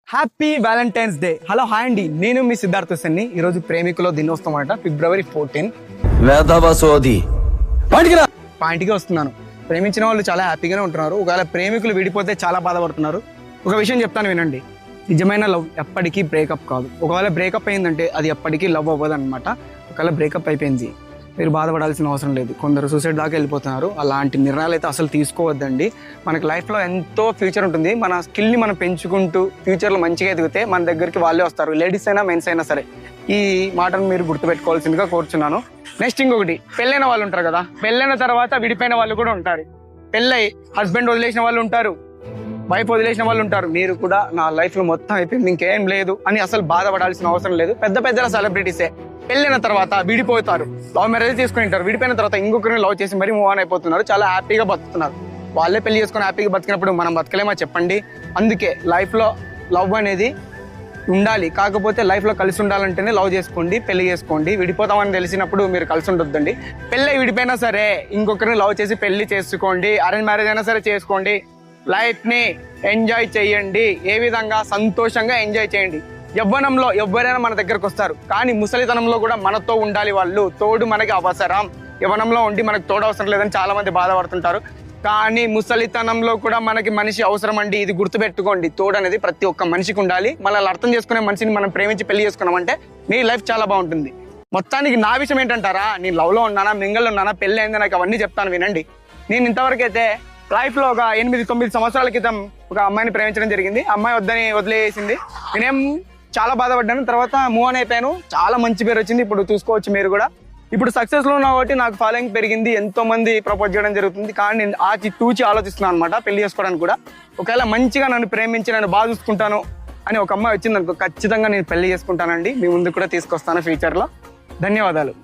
Happy Valentine's day. Hello hi అండి, నేను మీ సిద్ధార్థ సెన్ని. ఈరోజు ప్రేమికుల దినోత్సవం అట, February 14. పాయింట్కి వస్తున్నాను. ప్రేమించిన వాళ్ళు చాలా హ్యాపీగానే ఉంటున్నారు. ఒకవేళ ప్రేమికులు విడిపోతే చాలా బాధపడుతున్నారు. ఒక విషయం చెప్తాను వినండి, నిజమైన లవ్ ఎప్పటికీ బ్రేకప్ కాదు. ఒకవేళ బ్రేకప్ అయిందంటే అది ఎప్పటికీ లవ్ అవ్వదు అనమాట. ఒకవేళ బ్రేకప్ అయిపోయింది, మీరు బాధపడాల్సిన అవసరం లేదు. కొందరు సూసైడ్ దాకా వెళ్ళిపోతున్నారు. అలాంటి నిర్ణయాలు అయితే అసలు తీసుకోవద్దండి. మనకి లైఫ్లో ఎంతో ఫ్యూచర్ ఉంటుంది. మన స్కిల్ని మనం పెంచుకుంటూ ఫ్యూచర్లో మంచిగా ఎదిగితే మన దగ్గరికి వాళ్ళే వస్తారు. లేడీస్ అయినా మెన్స్ అయినా సరే. ఈ మాటను మీరు గుర్తుపెట్టుకోవాల్సిందిగా కోరుచున్నాను. నెక్స్ట్ ఇంకొకటి, పెళ్ళైన వాళ్ళు ఉంటారు కదా, పెళ్ళైన తర్వాత విడిపోయిన వాళ్ళు కూడా ఉంటారు. పెళ్ళై హస్బెండ్ వదిలేసిన వాళ్ళు ఉంటారు, వైఫ్ వదిలేసిన వాళ్ళు ఉంటారు. మీరు కూడా నా లైఫ్లో మొత్తం అయిపోయింది, ఇంకేం లేదు అని అసలు బాధపడాల్సిన అవసరం లేదు. పెద్ద పెద్ద సెలబ్రిటీసే పెళ్ళైన తర్వాత విడిపోతారు, లవ్ మ్యారేజ్ చేసుకుంటారు. విడిపోయిన తర్వాత ఇంకొకరిని లవ్ చేసి మరీ మూవ్ ఆన్ అయిపోతున్నారు, చాలా హ్యాపీగా బతుకుతున్నారు. వాళ్ళే పెళ్లి చేసుకుని హ్యాపీగా బతికినప్పుడు మనం బతకలేమా చెప్పండి? అందుకే లైఫ్లో లవ్ అనేది ఉండాలి. కాకపోతే లైఫ్లో కలిసి ఉండాలంటేనే లవ్ చేసుకోండి, పెళ్లి చేసుకోండి. విడిపోతామని తెలిసినప్పుడు మీరు కలిసి ఉండొద్దండి. పెళ్ళి విడిపోయినా సరే ఇంకొకరిని లవ్ చేసి పెళ్లి చేసుకోండి. అరేంజ్ మ్యారేజ్ అయినా సరే చేసుకోండి. లైఫ్ని ఎంజాయ్ చేయండి. ఏ విధంగా? సంతోషంగా ఎంజాయ్ చేయండి. యవ్వనంలో ఎవరైనా మన దగ్గరకు వస్తారు, కానీ ముసలితనంలో కూడా మనతో ఉండాలి వాళ్ళు. తోడు మనకి అవసరం. యవ్వనంలో ఉండి మనకు తోడు అవసరం లేదని చాలా మంది బాధపడుతుంటారు, కానీ ముసలితనంలో కూడా మనకి మనిషి అవసరం అండి. ఇది గుర్తుపెట్టుకోండి. తోడు అనేది ప్రతి ఒక్క మనిషికి ఉండాలి. మనల్ని అర్థం చేసుకునే మనిషిని మనం ప్రేమించి పెళ్లి చేసుకున్నామంటే మీ లైఫ్ చాలా బాగుంటుంది. మొత్తానికి నా విషయం ఏంటంటారా, నేను లవ్లో ఉన్నానా, మింగల్లో ఉన్నానా, పెళ్ళి అయింది, నాకు అవన్నీ చెప్తాను వినండి. నేను ఇంతవరకు అయితే లైఫ్లో ఒక 8-9 సంవత్సరాల క్రితం ఒక అమ్మాయిని ప్రేమించడం జరిగింది. అమ్మాయి వదిలేసింది. నేనేం చాలా బాధపడ్డాను. తర్వాత మూవ్ ఆన్ అయిపోయాను. చాలా మంచి పేరు వచ్చింది. ఇప్పుడు చూసుకోవచ్చు మీరు కూడా. ఇప్పుడు సక్సెస్లో ఉన్నా కాబట్టి నాకు ఫాలోయింగ్ పెరిగింది. ఎంతో మంది ప్రపోజ్ చేయడం జరుగుతుంది. కానీ నేను తూచి ఆలోచిస్తున్నాను అనమాట పెళ్లి చేసుకోవడానికి కూడా. ఒకవేళ మంచిగా నన్ను ప్రేమించి నన్ను బాగా చూసుకుంటాను అని ఒక అమ్మాయి వచ్చింది అనుకో, ఖచ్చితంగా నేను పెళ్లి చేసుకుంటానండి. మీ ముందు కూడా తీసుకొస్తాను ఫ్యూచర్లో. ధన్యవాదాలు.